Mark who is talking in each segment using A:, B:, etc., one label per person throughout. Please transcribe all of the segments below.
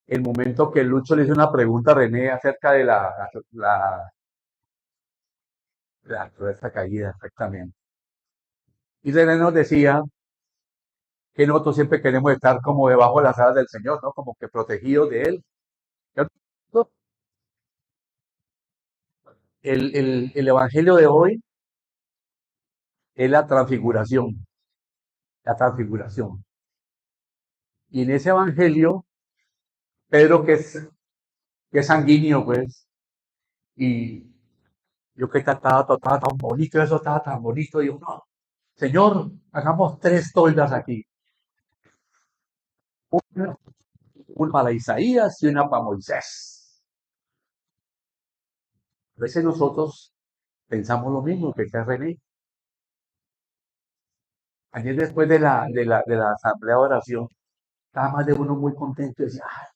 A: el momento que Lucho le hizo una pregunta a René acerca de la esta caída, exactamente. Y René nos decía que nosotros siempre queremos estar como debajo de las alas del Señor, ¿no? Como que protegidos de Él. ¿Cierto? El Evangelio de hoy es la transfiguración, la transfiguración. Y en ese Evangelio, Pedro, que es sanguíneo, pues, y yo que estaba tan bonito, eso estaba tan bonito, digo, no, Señor, hagamos tres toldas aquí. Una, una para Isaías y una para Moisés. A veces nosotros pensamos lo mismo que decía René. Ayer después de la asamblea de oración, estaba más de uno muy contento y decía, "Ay,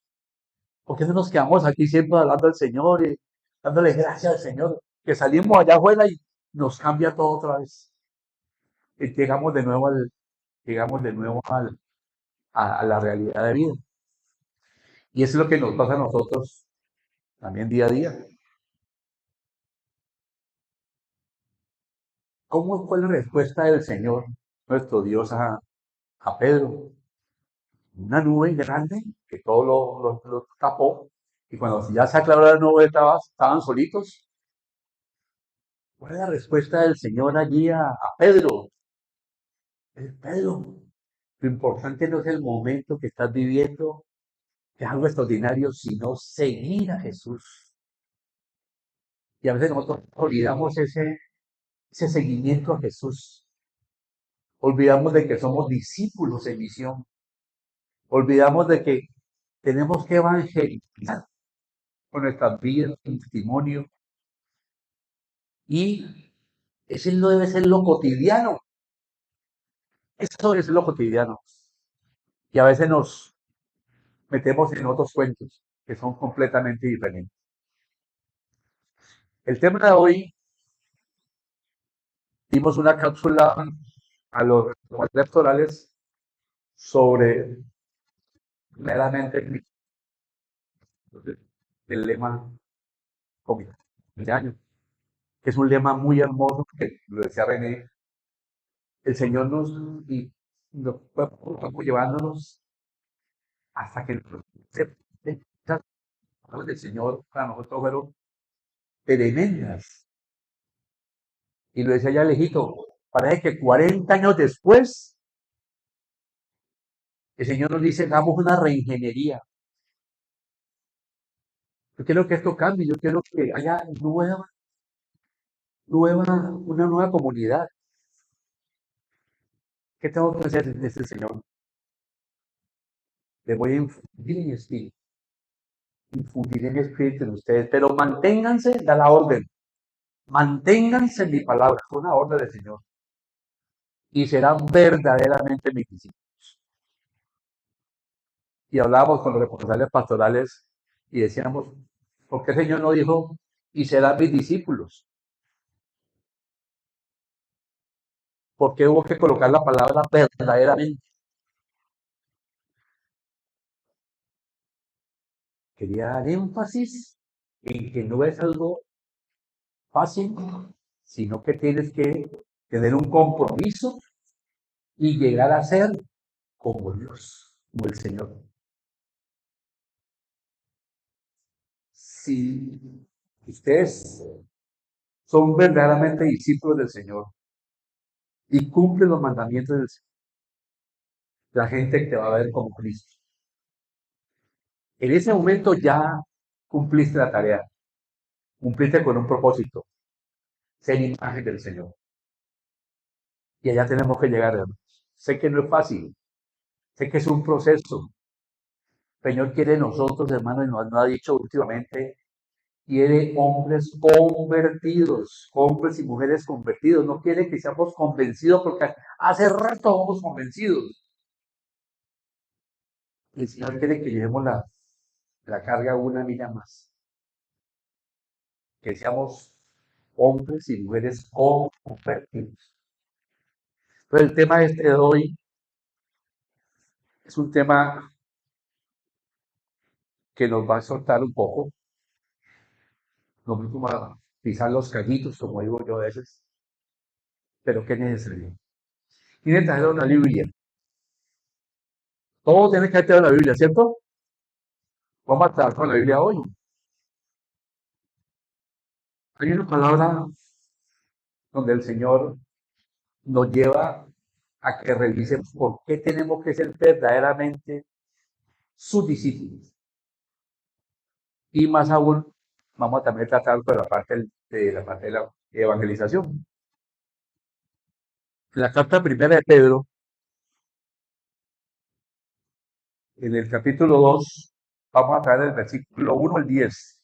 A: ¿por qué no nos quedamos aquí siempre hablando al Señor y dándole gracias al Señor? Que salimos allá afuera y nos cambia todo otra vez. Y llegamos de nuevo a la realidad de vida. Y eso es lo que nos pasa a nosotros también día a día. ¿Cómo fue la respuesta del Señor, nuestro Dios, a Pedro? Una nube grande que todo lo tapó. Y cuando ya se aclaró la nube, estaban solitos. ¿Cuál es la respuesta del Señor allí a Pedro? Pedro, lo importante no es el momento que estás viviendo, que es algo extraordinario, sino seguir a Jesús. Y a veces nosotros olvidamos ese seguimiento a Jesús. Olvidamos de que somos discípulos en misión. Olvidamos de que tenemos que evangelizar con nuestras vidas, con testimonio. Y ese no debe ser lo cotidiano. Eso es lo cotidiano. Y a veces nos metemos en otros cuentos que son completamente diferentes. El tema de hoy, dimos una cápsula a los electorales sobre meramente el lema COVID de año, que es un lema muy hermoso, que lo decía René, el Señor nos fue llevándonos hasta que las palabras del Señor para nosotros fueron tremendas. Y lo decía ya lejito, parece que 40 años después, el Señor nos dice, hagamos una reingeniería. Yo quiero que esto cambie, yo quiero que haya una nueva comunidad. ¿Qué tengo que hacer? Dice el Señor. Les voy a infundir en mi espíritu en ustedes, pero manténganse, da la orden, manténganse en mi palabra, es una orden del Señor, y serán verdaderamente mis discípulos. Y hablábamos con los responsables pastorales y decíamos, ¿por qué el Señor no dijo, y serán mis discípulos? ¿Por qué hubo que colocar la palabra verdaderamente? Quería dar énfasis en que no es algo fácil, sino que tienes que tener un compromiso y llegar a ser como Dios, como el Señor. Si ustedes son verdaderamente discípulos del Señor y cumplen los mandamientos del Señor, la gente te va a ver como Cristo. En ese momento ya cumpliste la tarea, cumpliste con un propósito, ser imagen del Señor. Y allá tenemos que llegar, hermanos. Sé que no es fácil, sé que es un proceso. El Señor quiere de nosotros, hermanos, y nos ha dicho últimamente, quiere hombres convertidos, hombres y mujeres convertidos. No quiere que seamos convencidos porque hace rato somos convencidos. El Señor quiere que llevemos la carga una milla más, que seamos hombres y mujeres convertidos. Pero el tema este de hoy Es un tema que nos va a soltar un poco, nos va a pisar los callitos, como digo yo a veces, pero ¿qué es necesario? Tiene que traer una Biblia. Todo tiene que traer la Biblia, ¿cierto? Vamos a trabajar con la Biblia hoy. Hay una palabra donde el Señor nos lleva a que revisemos por qué tenemos que ser verdaderamente sus discípulos. Y más aún, vamos a también tratar con de la evangelización. En la carta primera de Pedro, en el capítulo 2, vamos a traer el versículo 1 al 10.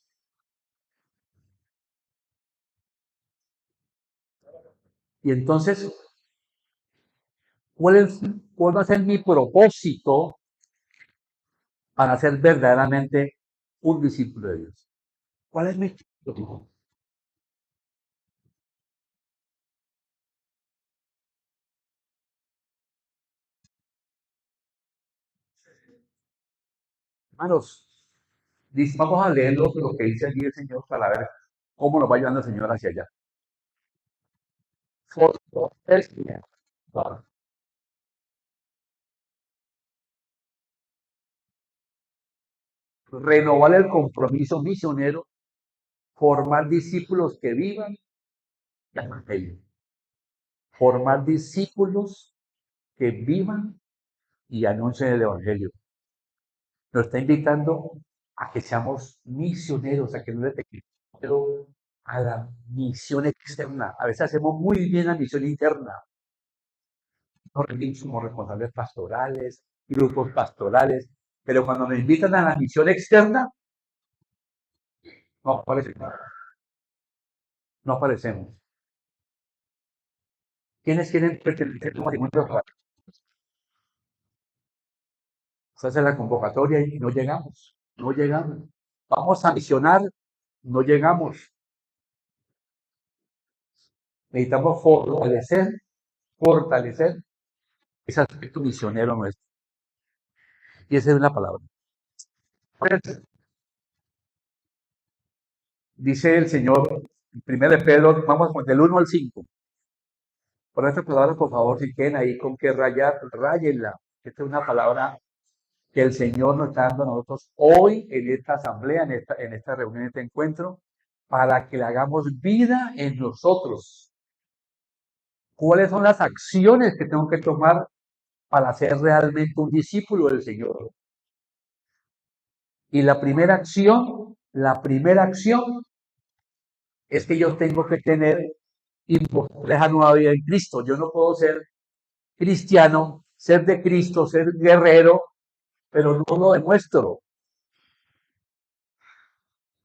A: Y entonces, ¿cuál, es, ¿cuál va a ser mi propósito para ser verdaderamente un discípulo de Dios? ¿Cuál es mi propósito? Hermanos, vamos a leer lo que dice allí el Señor para ver cómo nos va llevando el Señor hacia allá. Fortalecer, renovar el compromiso misionero, formar discípulos que vivan el Evangelio. Formar discípulos que vivan y anuncien el Evangelio. Nos está invitando a que seamos misioneros, a que no le tengamos a la misión externa. A veces hacemos muy bien la misión interna. Nos rendimos como responsables pastorales, grupos pastorales, pero cuando nos invitan a la misión externa, no aparecemos. No aparecemos. ¿Quiénes quieren pertenecer como segundos? Se hace la convocatoria y no llegamos. No llegamos. Vamos a misionar, no llegamos. Necesitamos fortalecer ese aspecto misionero nuestro. Y esa es la palabra. Pues, dice el Señor, en 1 Pedro, vamos del 1 al 5. Por esta palabra, por favor, si quieren ahí con qué rayar, rayenla. Esta es una palabra que el Señor nos está dando a nosotros hoy en esta asamblea, en esta reunión, en este encuentro, para que le hagamos vida en nosotros. ¿Cuáles son las acciones que tengo que tomar para ser realmente un discípulo del Señor? Y la primera acción es que yo tengo que tener esa nueva vida en Cristo. Yo no puedo ser cristiano, ser de Cristo, ser guerrero, pero no lo demuestro,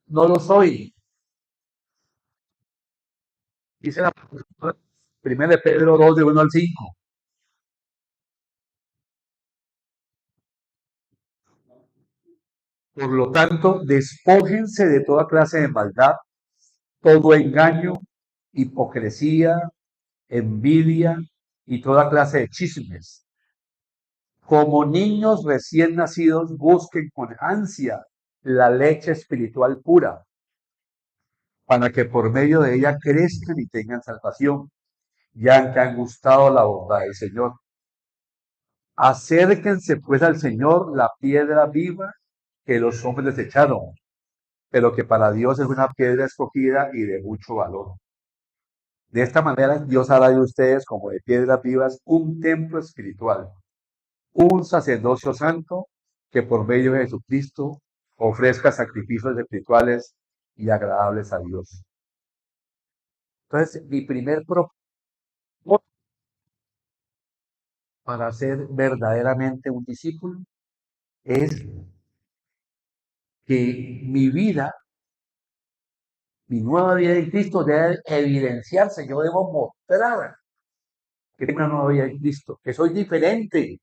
A: no lo soy. Dice la primera de Pedro 2, de 1 al 5. Por lo tanto, despójense de toda clase de maldad, todo engaño, hipocresía, envidia y toda clase de chismes. Como niños recién nacidos, busquen con ansia la leche espiritual pura, para que por medio de ella crezcan y tengan salvación, ya que han gustado la bondad del Señor. Acérquense pues al Señor, la piedra viva que los hombres desecharon, pero que para Dios es una piedra escogida y de mucho valor. De esta manera, Dios hará de ustedes, como de piedras vivas, un templo espiritual, un sacerdocio santo, que por medio de Jesucristo ofrezca sacrificios espirituales y agradables a Dios. Entonces, mi primer propósito para ser verdaderamente un discípulo es que mi vida, mi nueva vida en Cristo debe evidenciarse. Yo debo mostrar que tengo una nueva vida en Cristo, que soy diferente,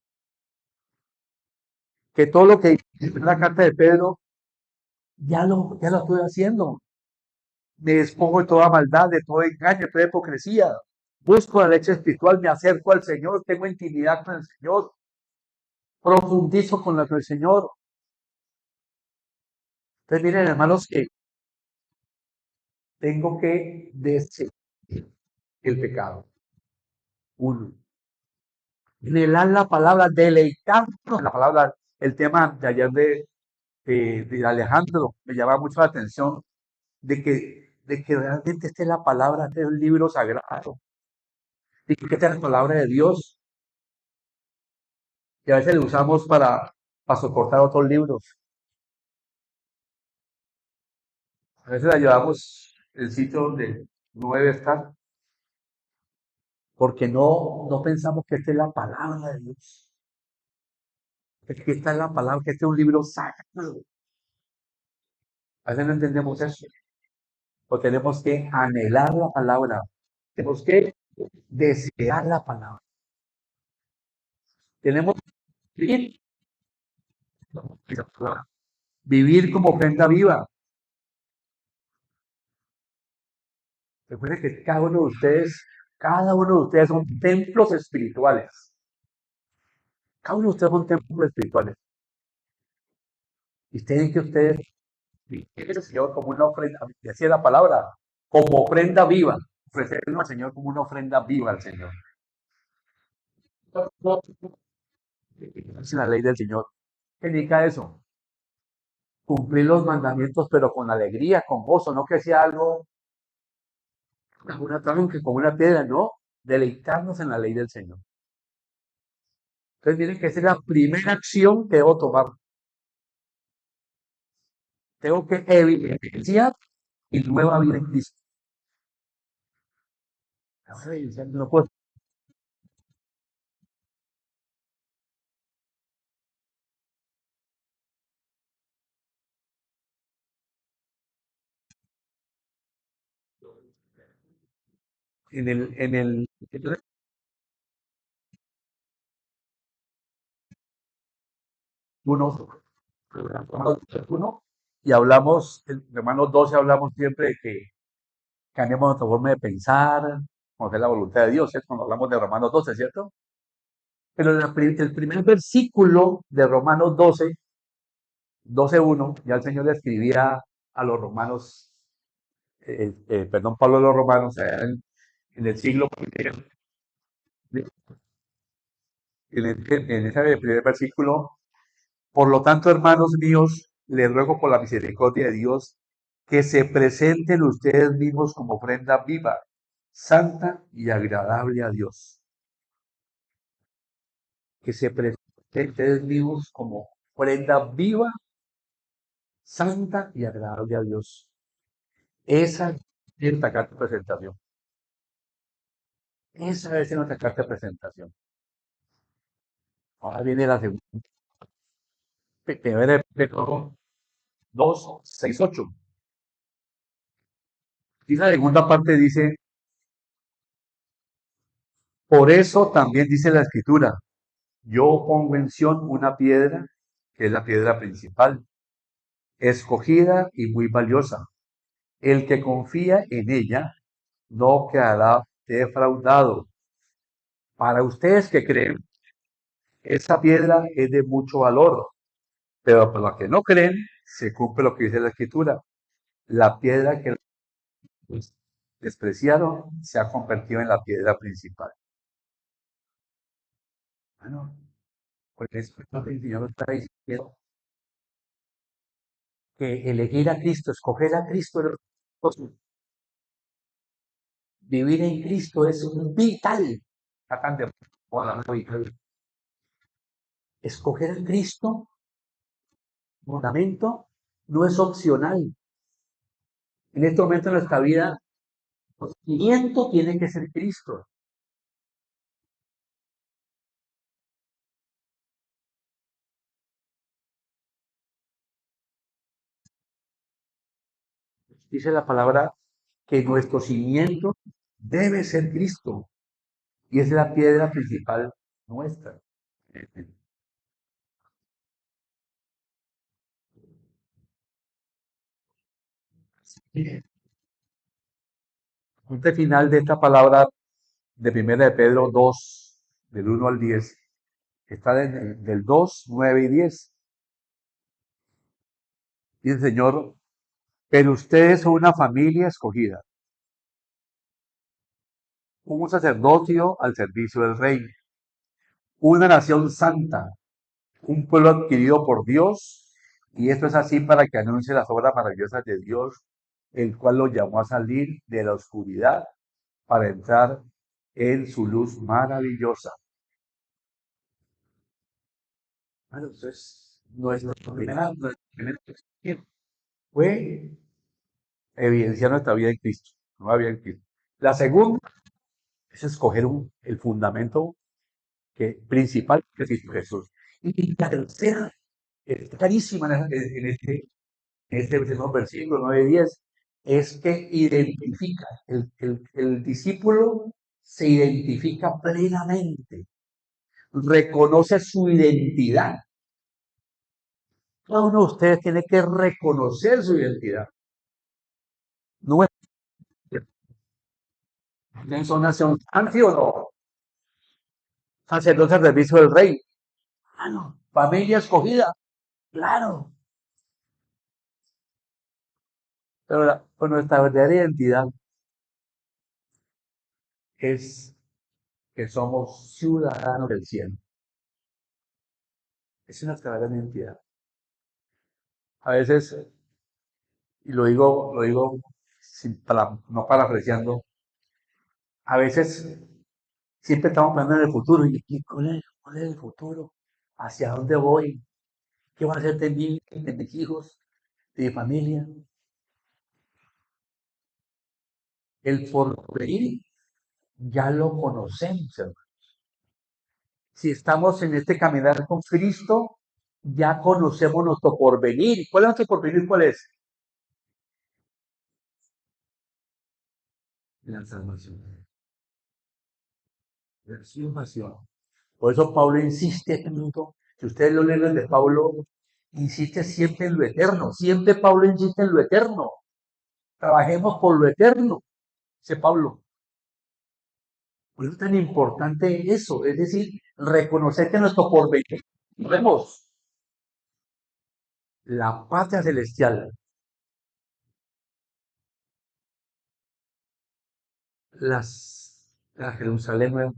A: que todo lo que dice en la carta de Pedro ya lo estoy haciendo. Me despojo de toda maldad, de todo engaño, de toda hipocresía. Busco la leche espiritual, me acerco al Señor, tengo intimidad con el Señor. profundizo con la del Señor. Entonces, miren, hermanos, que tengo que desear el pecado. Uno, anhelar la palabra, deleitarnos en la palabra. El tema de ayer de Alejandro me llama mucho la atención de que realmente esté la palabra, este es un libro sagrado, y que esta es la palabra de Dios, y a veces lo usamos para soportar otros libros. A veces la llevamos el sitio donde no debe estar, porque no pensamos que esta es la palabra de Dios, que esta es la palabra, que este es un libro sagrado. A veces no entendemos eso, o tenemos que anhelar la palabra, tenemos que desear la palabra, tenemos que vivir como ofrenda viva. Recuerden que cada uno de ustedes son templos espirituales. Cada uno de ustedes son templos espirituales. Y tienen que ustedes vivir al Señor como una ofrenda, decía la palabra, como ofrenda viva. Ofrecernos al Señor como una ofrenda viva al Señor. Es la ley del Señor. ¿Qué indica eso? Cumplir los mandamientos, pero con alegría, con gozo, no que sea algo, una tranque, como una piedra, no. Deleitarnos en la ley del Señor. Entonces, miren que esa es la primera acción que debo tomar. Tengo que evidenciar mi nueva vida en Cristo. No puedo entonces, uno, uno, y hablamos, en Romanos 12 hablamos siempre de que cambiamos nuestra forma de pensar, conocer la voluntad de Dios, ¿cierto? Cuando hablamos de Romanos 12, ¿cierto? Pero el primer versículo de Romanos 12:1, ya el Señor le escribía a los romanos, perdón, Pablo a los romanos, en el siglo primero, en ese primer versículo. Por lo tanto, hermanos míos, les ruego por la misericordia de Dios que se presenten ustedes mismos como ofrenda viva, santa y agradable a Dios. Que se presenten ustedes mismos como ofrenda viva, santa y agradable a Dios. Esa es nuestra carta de presentación. Esa es nuestra carta de presentación. Ahora viene la segunda. Primera de Pedro 2, 6, 8. Y la segunda parte dice, por eso también dice la Escritura, yo pongo en Sión una piedra, que es la piedra principal, escogida y muy valiosa. El que confía en ella no quedará defraudado. Para ustedes que creen, esa piedra es de mucho valor, pero para los que no creen, se cumple lo que dice la Escritura. La piedra que despreciaron se ha convertido en la piedra principal. Bueno, pues eso es lo que el Señor está diciendo, que elegir a Cristo, escoger a Cristo, vivir en Cristo es vital. Tratan de vital. Escoger a Cristo, fundamento, no es opcional. En este momento de nuestra vida, el cimiento tiene que ser Cristo. Dice la palabra que nuestro cimiento debe ser Cristo y es la piedra principal nuestra. El punto final de esta palabra de primera de Pedro 2, del 1 al 10, Está del 2, 9 y 10. Dice el Señor, pero ustedes son una familia escogida, un sacerdocio al servicio del rey, una nación santa, un pueblo adquirido por Dios, y esto es así para que anuncie las obras maravillosas de Dios, el cual lo llamó a salir de la oscuridad para entrar en su luz maravillosa. Bueno, entonces, nuestra primera acción fue evidenciar nuestra vida en Cristo, nueva vida en Cristo. La segunda es escoger el fundamento principal que es Cristo Jesús. Y la tercera es clarísima en este mismo versículo 9 y 10, es que identifica, el discípulo se identifica plenamente, reconoce su identidad. Cada uno de ustedes tiene que reconocer su identidad. No es son nación ¿sí o no? Sacerdote al servicio del rey. Claro. Familia escogida. Claro. Pero pues nuestra verdadera identidad es que somos ciudadanos del cielo. Esa es nuestra verdadera identidad. A veces, y lo digo no parafraseando, a veces siempre estamos pensando en el futuro. ¿Y cuál es el futuro? ¿Hacia dónde voy? ¿Qué va a hacer de mí, de mis hijos, de mi familia? El porvenir ya lo conocemos, hermano. Si estamos en este caminar con Cristo, ya conocemos nuestro porvenir. ¿Cuál es nuestro porvenir? ¿Cuál es? La salvación. La salvación. Por eso Pablo insiste tanto. Si ustedes lo leen de Pablo, insiste siempre en lo eterno. Siempre Pablo insiste en lo eterno. Trabajemos por lo eterno, dice Pablo. Por eso es tan importante eso, es decir, reconocer que nuestro porvenir, vemos la patria celestial, la Jerusalén nueva.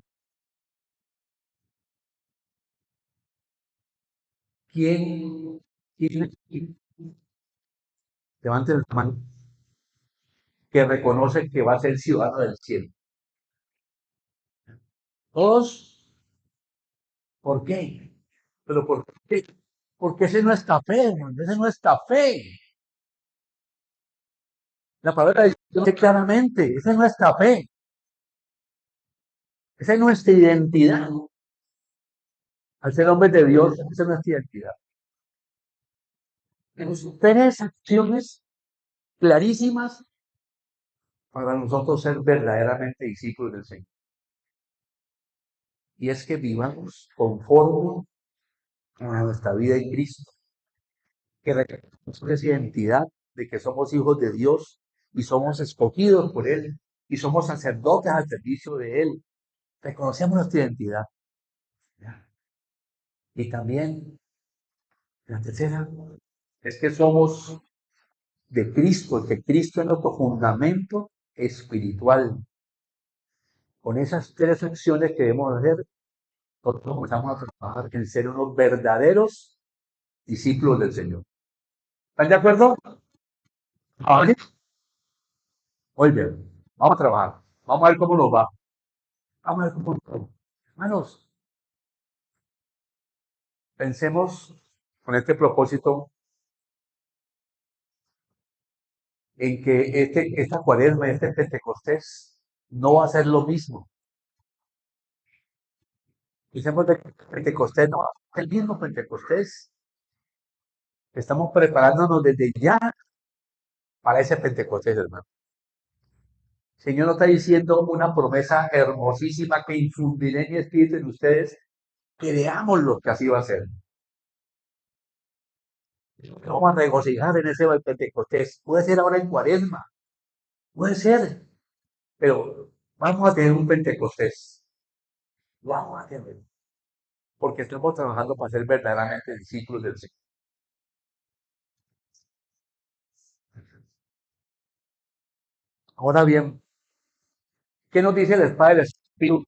A: ¿Quién levante la mano que reconoce que va a ser ciudadano del cielo? Todos, ¿por qué? Pero ¿por qué? Porque esa es nuestra fe, hermano, esa es nuestra fe. La palabra de Dios dice claramente, esa es nuestra fe, esa es nuestra identidad. Al ser hombres de Dios, esa es nuestra identidad. Tenemos tres acciones clarísimas para nosotros ser verdaderamente discípulos del Señor. Y es que vivamos conforme a nuestra vida en Cristo, que reconozcamos esa identidad de que somos hijos de Dios y somos escogidos por Él y somos sacerdotes al servicio de Él. Reconocemos nuestra identidad. ¿Ya? Y también la tercera es que somos de Cristo, que Cristo es nuestro fundamento espiritual. Con esas tres acciones que debemos hacer, nosotros comenzamos a trabajar en ser unos verdaderos discípulos del Señor. ¿Están de acuerdo? ¿Vale? Muy bien. Vamos a trabajar. Vamos a ver cómo nos va. Vamos a ver cómo nos va. Hermanos, pensemos con este propósito en que esta cuaresma, este Pentecostés, no va a ser lo mismo. Pensemos de que Pentecostés no va a ser el mismo Pentecostés. Estamos preparándonos desde ya para ese Pentecostés, hermano. El Señor nos está diciendo una promesa hermosísima que infundiré mi espíritu en ustedes. Creamos lo que así va a ser. Vamos a regocijar en ese Pentecostés. Puede ser ahora en Cuaresma, puede ser, pero vamos a tener un Pentecostés. Vamos a tener. porque estamos trabajando para ser verdaderamente discípulos del Señor. Ahora bien, ¿qué nos dice la espada del Espíritu?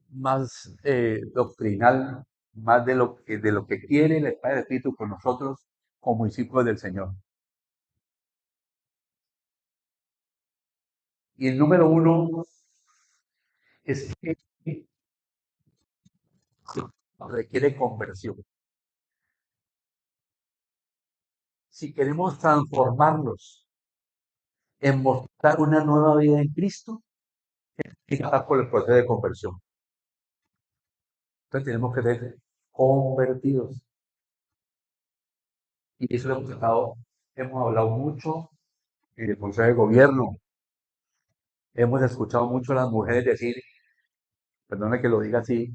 A: Más doctrinal, más de lo que quiere la espada del Espíritu con nosotros como discípulos del Señor. Y el número uno es que requiere conversión. Si queremos transformarnos en mostrar una nueva vida en Cristo, hay que pasar por el proceso de conversión. Entonces tenemos que ser convertidos. Y eso lo hemos hablado mucho en el Consejo de Gobierno. Hemos escuchado mucho a las mujeres decir, perdone que lo diga así,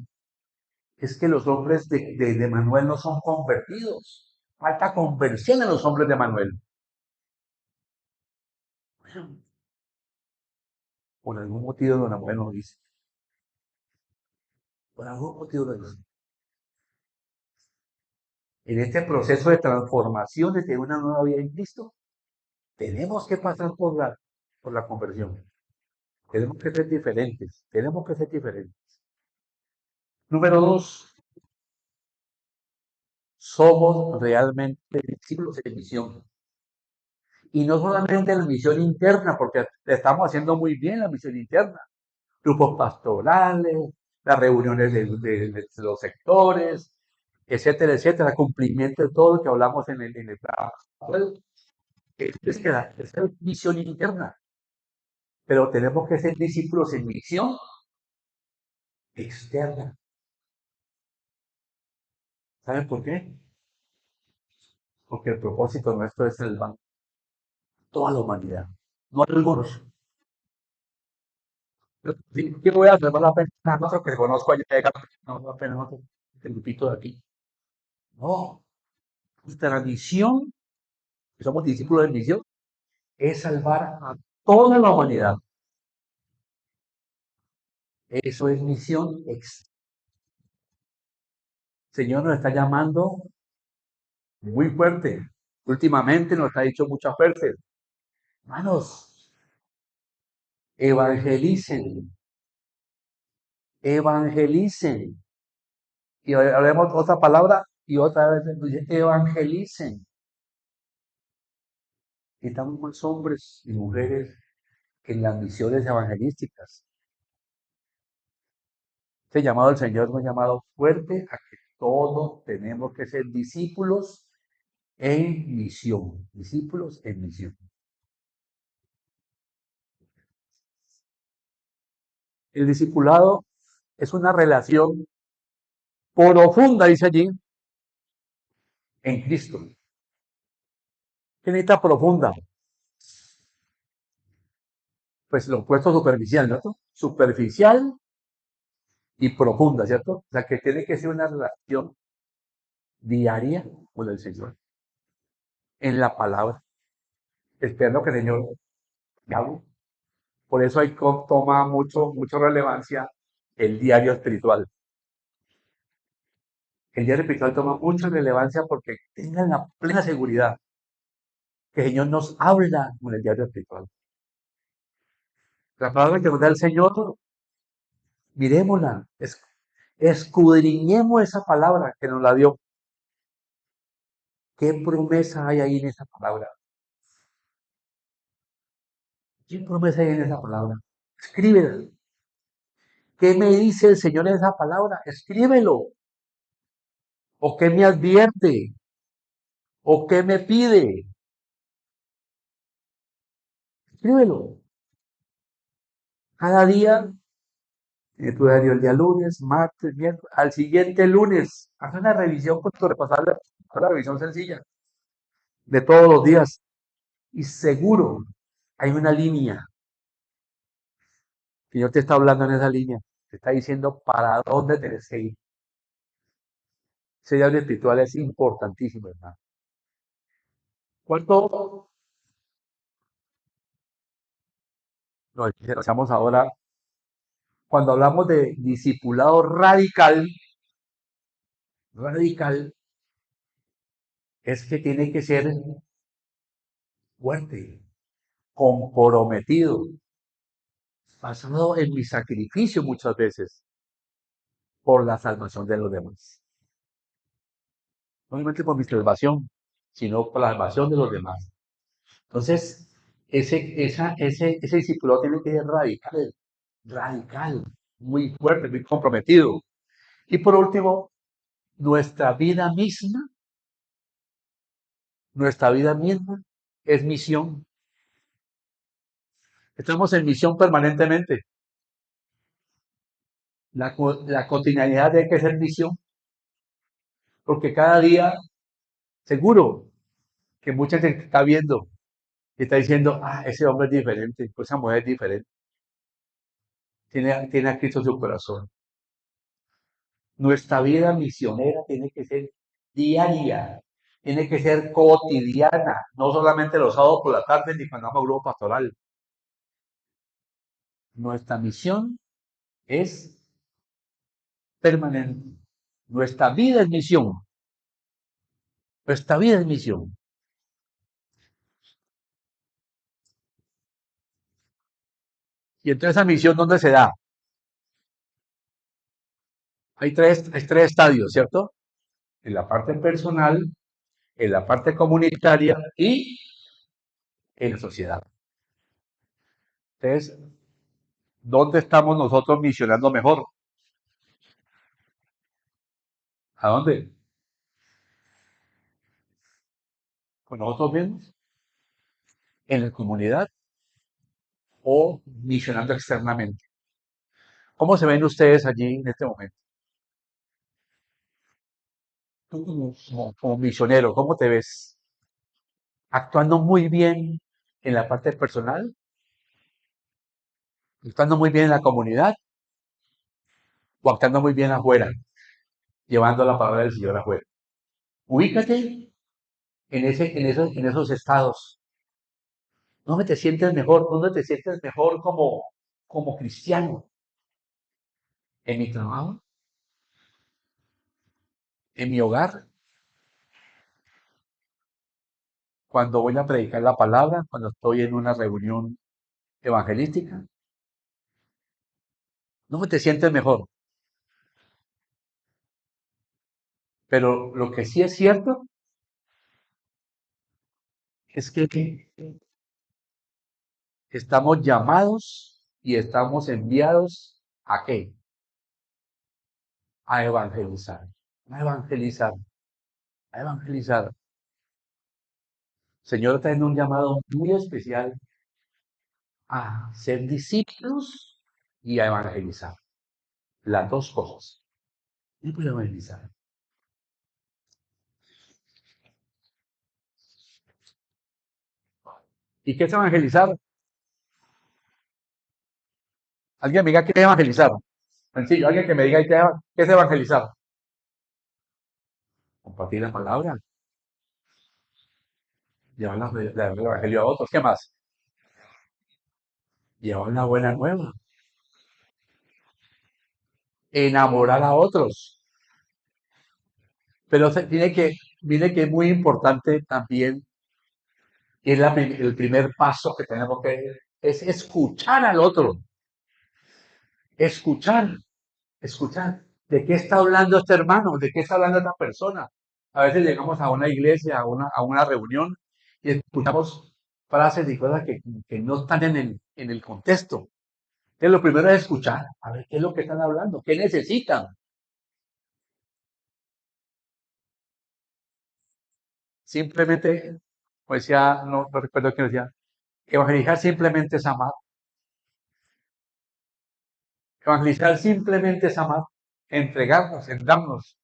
A: es que los hombres de Manuel no son convertidos. Falta conversión en los hombres de Manuel. Bueno, por algún motivo don Manuel nos dice. Por algún motivo nos dice. En este proceso de transformación de una nueva vida en Cristo, tenemos que pasar por la conversión. Tenemos que ser diferentes. Tenemos que ser diferentes. Número dos, somos realmente discípulos de misión. Y no solamente la misión interna, porque estamos haciendo muy bien la misión interna. Grupos pastorales, las reuniones de los sectores, etcétera, etcétera, cumplimiento de todo lo que hablamos en el trabajo. Es misión interna, pero tenemos que ser discípulos en misión externa. ¿Saben por qué? Porque el propósito nuestro es salvar toda la humanidad, no algunos. ¿Qué voy a hacer? No vale la pena nosotros que conozco allá de Cali, no vale la pena nosotros, el grupito de aquí. No, nuestra misión, que somos discípulos de misión, es salvar a toda la humanidad. Eso es misión. El Señor nos está llamando muy fuerte. Últimamente nos ha dicho muchas veces, hermanos, evangelicen, evangelicen. Y hablemos otra palabra y otra vez nos dice, evangelicen. Necesitamos más hombres y mujeres en las misiones evangelísticas. Este llamado del Señor es un llamado fuerte a que todos tenemos que ser discípulos en misión. Discípulos en misión. El discipulado es una relación profunda, dice allí, en Cristo. ¿Qué necesita profunda? Pues lo opuesto superficial, ¿no? Superficial y profunda, ¿cierto? O sea, que tiene que ser una relación diaria con el Señor, en la palabra, esperando que el Señor me hable. Por eso ahí toma mucha relevancia el diario espiritual. El diario espiritual toma mucha relevancia porque tengan la plena seguridad que el Señor nos habla con el diario espiritual. La palabra que nos da el Señor, mirémosla, escudriñemos esa palabra que nos la dio. ¿Qué promesa hay ahí en esa palabra? ¿Qué promesa hay en esa palabra? Escríbela. ¿Qué me dice el Señor en esa palabra? Escríbelo. ¿O qué me advierte? ¿O qué me pide? Escríbelo. Cada día, en tu diario, el día lunes, martes, miércoles, al siguiente lunes, haz una revisión con tu responsable, una revisión sencilla de todos los días. Y seguro hay una línea que Dios te está hablando en esa línea. Te está diciendo para dónde debes seguir. Ese diario espiritual es importantísimo, hermano. ¿Cuánto Lo que hacemos ahora, cuando hablamos de discipulado radical, radical es que tiene que ser fuerte, comprometido, basado en mi sacrificio muchas veces por la salvación de los demás. No solamente por mi salvación, sino por la salvación de los demás. Entonces, ese discipulado tiene que ser radical, radical, muy fuerte, muy comprometido. Y por último, nuestra vida misma, nuestra vida misma es misión. Estamos en misión permanentemente. La cotidianidad tiene que ser misión, porque cada día, seguro que mucha gente está viendo y está diciendo, ah, ese hombre es diferente, pues esa mujer es diferente, tiene a Cristo en su corazón. Nuestra vida misionera tiene que ser diaria, tiene que ser cotidiana, no solamente los sábados por la tarde ni cuando vamos a grupo pastoral. Nuestra misión es permanente. Nuestra vida es misión. Nuestra vida es misión. Y entonces esa misión, ¿dónde se da? Hay tres estadios, ¿cierto? En la parte personal, en la parte comunitaria y en la sociedad. Entonces, ¿dónde estamos nosotros misionando mejor? ¿A dónde? ¿Con nosotros mismos? ¿En la comunidad o misionando externamente? ¿Cómo se ven ustedes allí en este momento? Tú como misionero, ¿cómo te ves? ¿Actuando muy bien en la parte personal? ¿Actuando muy bien en la comunidad? ¿O actuando muy bien afuera? Llevando la palabra del Señor afuera. Ubícate en esos estados. ¿Dónde te sientes mejor? ¿Dónde te sientes mejor como cristiano? ¿En mi trabajo? ¿En mi hogar? ¿Cuando voy a predicar la palabra? ¿Cuando estoy en una reunión evangelística? ¿Dónde te sientes mejor? Pero lo que sí es cierto es que estamos llamados y estamos enviados ¿a qué? A evangelizar, a evangelizar, a evangelizar. Señor está en un llamado muy especial a ser discípulos y a evangelizar. Las dos cosas. Y puedo evangelizar. ¿Y qué es evangelizar? Alguien me diga qué es evangelizar. Sencillo, alguien que me diga qué es evangelizar. Compartir la palabra, llevar el evangelio a otros. ¿Qué más? Llevar una buena nueva. Enamorar a otros. Pero tiene que es muy importante también, y es el primer paso que tenemos que, es escuchar al otro. Escuchar, escuchar. ¿De qué está hablando este hermano? ¿De qué está hablando esta persona? A veces llegamos a una iglesia, a una reunión, y escuchamos frases y cosas que no están en el contexto. Entonces, lo primero es escuchar, a ver qué es lo que están hablando, qué necesitan. Simplemente, pues ya no recuerdo quién decía, evangelizar simplemente es amar. Evangelizar simplemente es amar, entregarnos, darnos.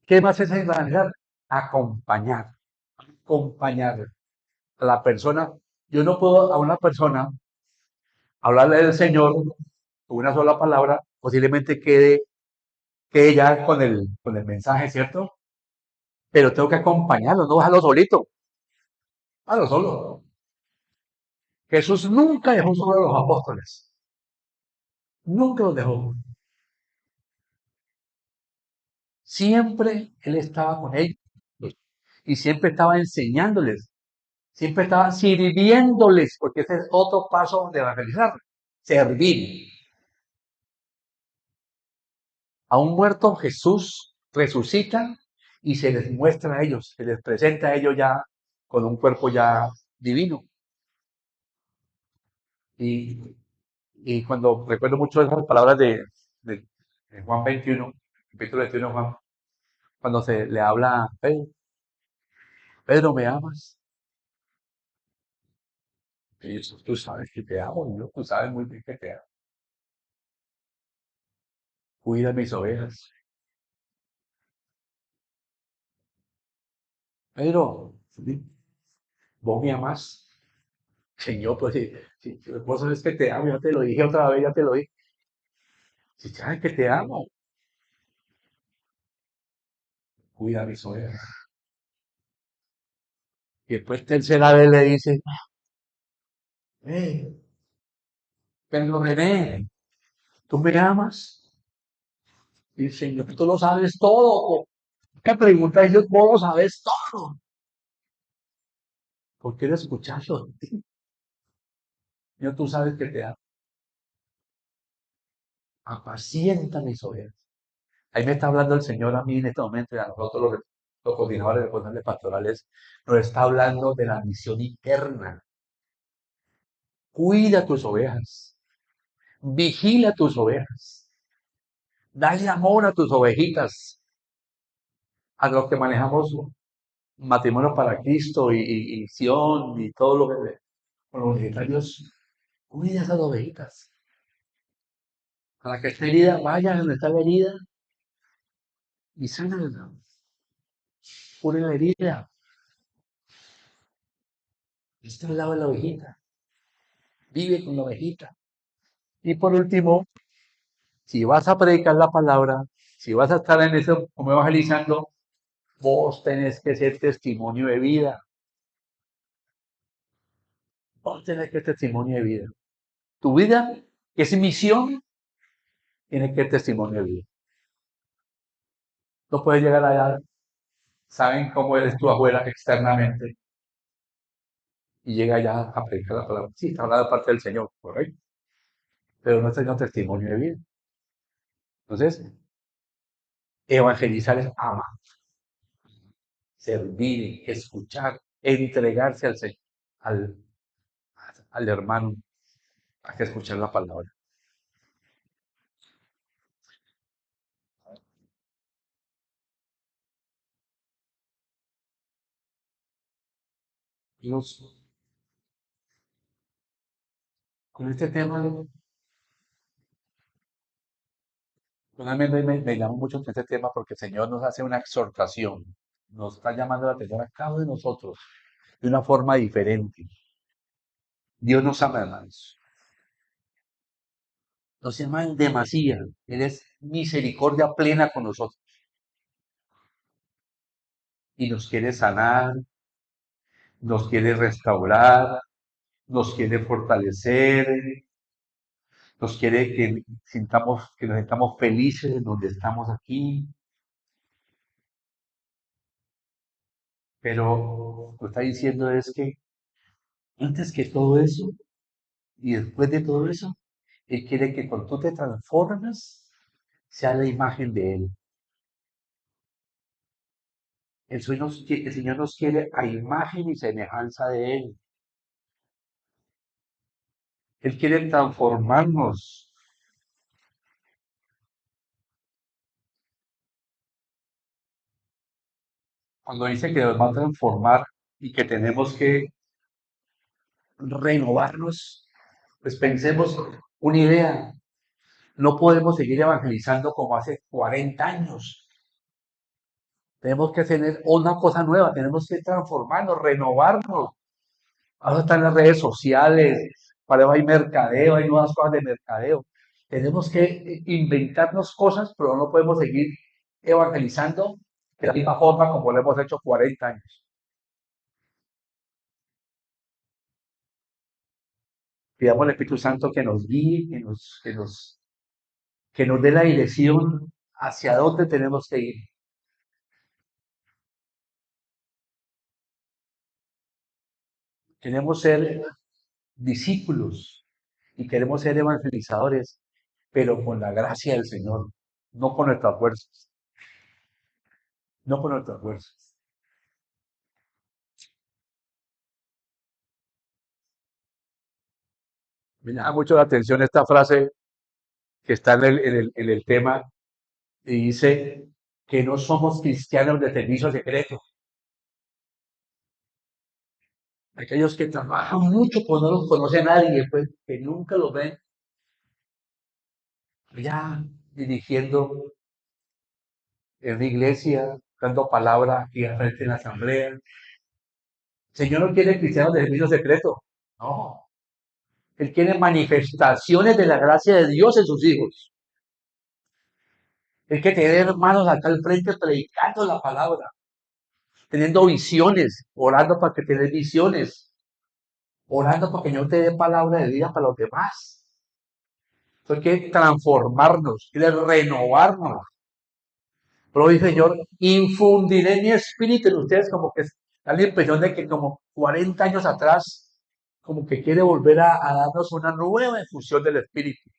A: ¿Qué más es evangelizar? Acompañar, acompañar a la persona. Yo no puedo a una persona hablarle del Señor con una sola palabra, posiblemente quede ya con el mensaje, ¿cierto? Pero tengo que acompañarlo, no dejarlo solito, hazlo solo. Jesús nunca dejó solo a los apóstoles, nunca los dejó. Siempre Él estaba con ellos y siempre estaba enseñándoles, siempre estaba sirviéndoles, porque ese es otro paso de evangelizar, servir. A un muerto Jesús resucita y se les muestra a ellos, se les presenta a ellos ya con un cuerpo ya divino. Y, y cuando recuerdo mucho esas palabras de Juan 21, capítulo 21 de Juan, cuando se le habla a Pedro, Pedro, ¿me amas? Y yo, tú sabes que te amo, ¿no? Tú sabes muy bien que te amo. Cuida mis ovejas. Pedro, ¿sí? ¿Vos me amas? Señor, pues si vos sabes que te amo, ya te lo dije otra vez, ya te lo dije. Si sabes que te amo, cuida mis ovejas. Y después tercera vez le dice, eh, Pedro René, ¿tú me amas? Y el Señor, tú lo sabes todo. ¿Qué pregunta y vos lo sabes todo? ¿Por qué no escucharlo? Yo tú sabes que te amo. Apacienta mis ovejas. Ahí me está hablando el Señor a mí en este momento, y a nosotros los coordinadores de responsables pastorales, nos está hablando de la misión interna. Cuida tus ovejas, vigila tus ovejas, dale amor a tus ovejitas, a los que manejamos matrimonio para Cristo y Sion y todo lo que con los universitarios, cuida a esas ovejitas. A la que esté herida, vaya donde está la herida y sánala, cure la herida, está al lado de la ovejita, vive con la ovejita. Y por último, si vas a predicar la palabra, si vas a estar en eso como evangelizando, vos tenés que ser testimonio de vida. Vos tenés que ser testimonio de vida. Tu vida, que es misión, tiene que ser testimonio de vida. No puedes llegar allá, saben cómo eres tú afuera externamente, y llega allá a predicar la palabra. Sí, está hablando de parte del Señor, correcto, pero no está dando testimonio de vida. Entonces, evangelizar es amar, servir, escuchar, entregarse al Señor, al, al hermano, a que escuchar la palabra. Dios, con este tema, realmente me llama mucho este tema porque el Señor nos hace una exhortación, nos está llamando la atención a cada uno de nosotros de una forma diferente. Dios nos ama, hermanos. Nos ama en demasía. Él es misericordia plena con nosotros y nos quiere sanar, nos quiere restaurar, nos quiere fortalecer, nos quiere que nos sintamos felices en donde estamos aquí. Pero lo que está diciendo es que antes que todo eso y después de todo eso, Él quiere que cuando tú te transformas, sea la imagen de Él. El Señor nos quiere a imagen y semejanza de Él. Él quiere transformarnos. Cuando dice que nos va a transformar y que tenemos que renovarnos, pues pensemos una idea. No podemos seguir evangelizando como hace 40 años. Tenemos que tener una cosa nueva, tenemos que transformarnos, renovarnos. Ahora están las redes sociales, para eso hay mercadeo, hay nuevas cosas de mercadeo. Tenemos que inventarnos cosas, pero no podemos seguir evangelizando de la misma forma como lo hemos hecho 40 años. Pidamos al Espíritu Santo que nos guíe, que nos dé la dirección hacia dónde tenemos que ir. Queremos ser discípulos y queremos ser evangelizadores, pero con la gracia del Señor, no con nuestras fuerzas, no con nuestras fuerzas. Me llama mucho la atención esta frase que está en el tema y dice que no somos cristianos de servicio secreto. Aquellos que trabajan mucho, pues no los conoce nadie, pues que nunca los ven ya dirigiendo en una iglesia, dando palabra aquí al frente en la asamblea. El Señor no quiere cristianos de servicio secreto, no. Él quiere manifestaciones de la gracia de Dios en sus hijos. Él quiere tener hermanos acá al frente predicando la palabra, teniendo visiones, orando para que te dé visiones, orando para que el Señor te dé palabra de vida para los demás. Entonces quiere transformarnos, quiere renovarnos. Pero dice Señor, infundiré mi espíritu en ustedes, como que da la impresión de que como 40 años atrás, como que quiere volver a darnos una nueva infusión del espíritu.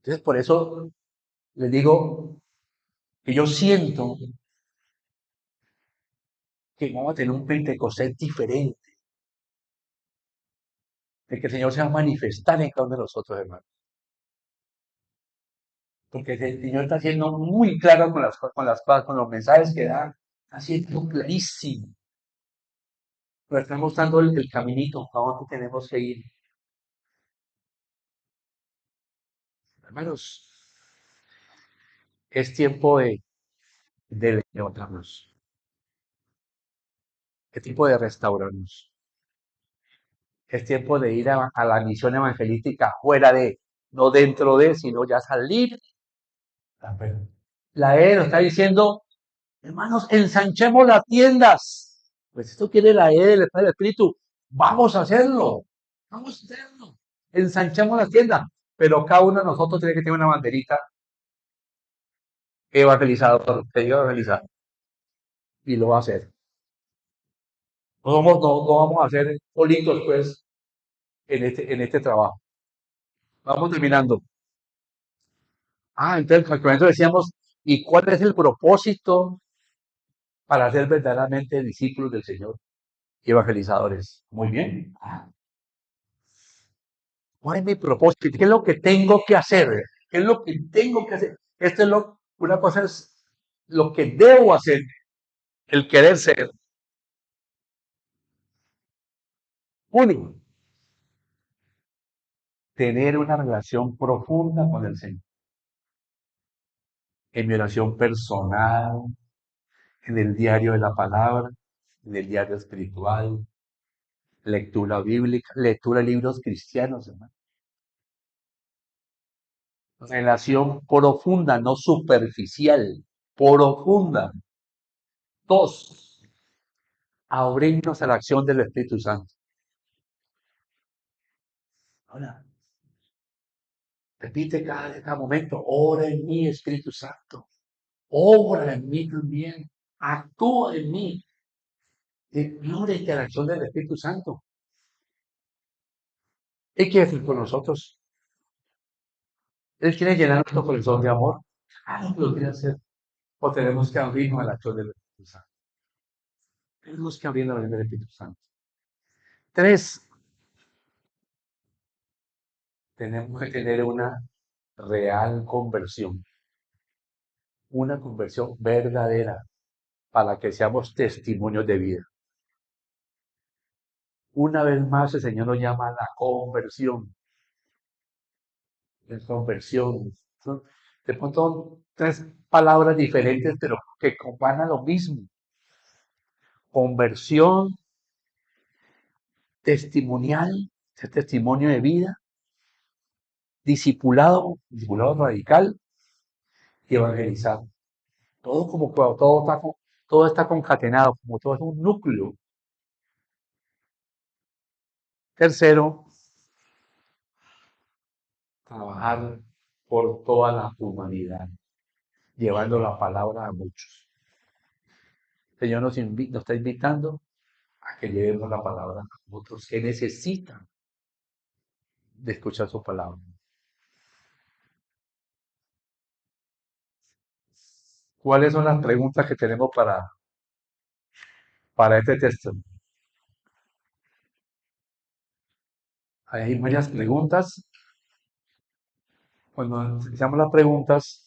A: Entonces por eso les digo que yo siento que vamos a tener un Pentecostés diferente, de que el Señor se va a manifestar en cada uno de nosotros, hermanos. Porque el Señor está siendo muy claro con los mensajes que da, está siendo clarísimo. Nos está mostrando el caminito a donde tenemos que ir. Hermanos, es tiempo de levantarnos, es tiempo de restaurarnos, es tiempo de ir a la misión evangelística fuera de, no dentro de, sino ya salir. La E nos está diciendo, hermanos, ensanchemos las tiendas. Pues esto quiere la E del Espíritu. Vamos a hacerlo. Vamos a hacerlo. Ensanchemos las tiendas. Pero cada uno de nosotros tiene que tener una banderita evangelizador, que diga evangelizar. Y lo va a hacer. No vamos a hacer solitos, pues, en este trabajo. Vamos terminando. Entonces, al comienzo decíamos, ¿y cuál es el propósito para ser verdaderamente discípulos del Señor y evangelizadores? Muy bien. ¿Cuál es mi propósito? ¿Qué es lo que tengo que hacer? ¿Qué es lo que tengo que hacer? Una cosa es lo que debo hacer, el querer ser. Uno, tener una relación profunda con el Señor. En mi oración personal, en el diario de la palabra, en el diario espiritual, lectura bíblica, lectura de libros cristianos, hermano. Relación profunda, no superficial, profunda. Dos, abrirnos a la acción del Espíritu Santo. Ahora, repite cada momento, ora en mí, Espíritu Santo. Obra en mí también. Actúa en mí. Ábrete a la acción del Espíritu Santo. ¿Qué quiere hacer con nosotros? Él quiere llenar nuestro corazón de amor. Claro que lo quiere hacer. O tenemos que abrirnos a la acción del Espíritu Santo. Tenemos que abrirnos a la acción del Espíritu Santo. Tres, tenemos que tener una real conversión. Una conversión verdadera para que seamos testimonios de vida. Una vez más, el Señor nos llama a la conversión. La conversión. Son de pronto tres palabras diferentes, pero que van a lo mismo. Conversión, testimonial, ese testimonio de vida, discipulado radical y evangelizado. Todo como todo está concatenado, como todo es un núcleo. Tercero, trabajar por toda la humanidad, llevando la palabra a muchos. El Señor nos está invitando a que llevemos la palabra a otros que necesitan de escuchar su palabra. ¿Cuáles son las preguntas que tenemos para este texto? Hay varias preguntas. Cuando analizamos las preguntas,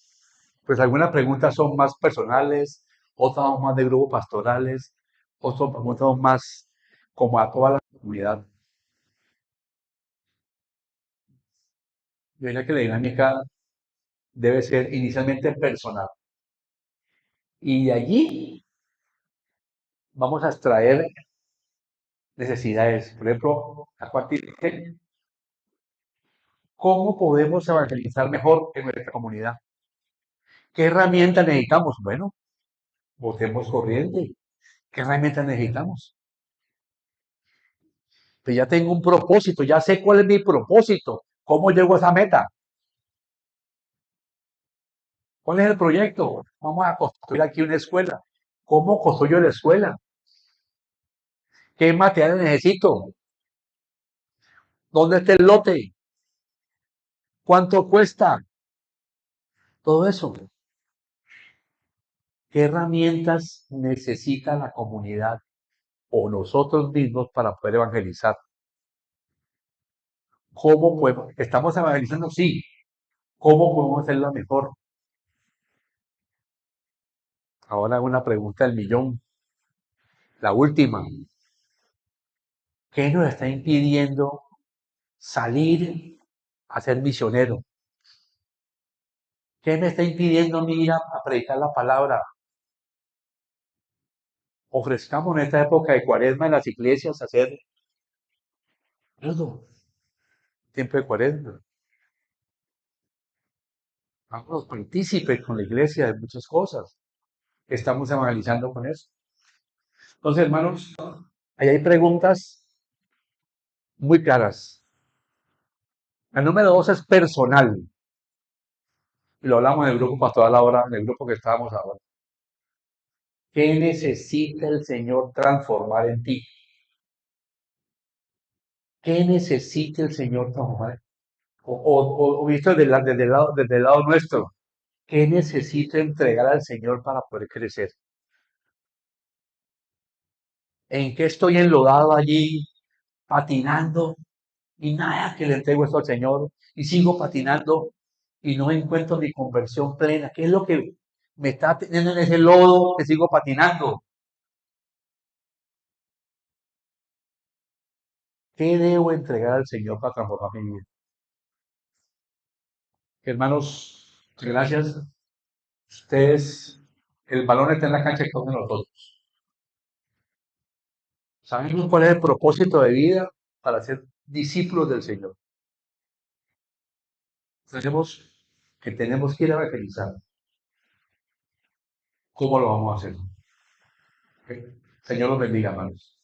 A: pues algunas preguntas son más personales, otras son más de grupos pastorales, otras preguntas son más como a toda la comunidad. Yo diría que la dinámica debe ser inicialmente personal. Y de allí vamos a extraer necesidades. Por ejemplo, a partir de cómo podemos evangelizar mejor en nuestra comunidad. ¿Qué herramientas necesitamos? Bueno, votemos corriente. ¿Qué herramientas necesitamos? Pues ya tengo un propósito, ya sé cuál es mi propósito. ¿Cómo llego a esa meta? ¿Cuál es el proyecto? Vamos a construir aquí una escuela. ¿Cómo construyo la escuela? ¿Qué materiales necesito? ¿Dónde está el lote? ¿Cuánto cuesta? Todo eso. ¿Qué herramientas necesita la comunidad o nosotros mismos para poder evangelizar? ¿Cómo podemos? ¿Estamos evangelizando? Sí. ¿Cómo podemos hacerlo mejor? Ahora una pregunta del millón. La última. ¿Qué nos está impidiendo salir a ser misionero? ¿Qué me está impidiendo a mí ir a predicar la palabra? Ofrezcamos en esta época de cuaresma en las iglesias hacer todo. Tiempo de cuaresma. Vamos partícipes con la iglesia de muchas cosas. Estamos evangelizando con eso. Entonces, hermanos, ahí hay preguntas muy claras. El número dos es personal. Y lo hablamos en el grupo pastoral ahora, en el grupo que estábamos ahora. ¿Qué necesita el Señor transformar en ti? ¿Qué necesita el Señor transformar? O visto desde el lado nuestro, ¿qué necesito entregar al Señor para poder crecer? ¿En qué estoy enlodado allí, patinando? Y nada que le entrego esto al Señor y sigo patinando y no encuentro mi conversión plena. ¿Qué es lo que me está teniendo en ese lodo que sigo patinando? ¿Qué debo entregar al Señor para transformar mi vida? Hermanos, gracias. Ustedes, el balón está en la cancha con nosotros. Sabemos cuál es el propósito de vida para ser discípulos del Señor. Sabemos que tenemos que ir a evangelizar. ¿Cómo lo vamos a hacer? ¿Ok? Señor los bendiga, hermanos.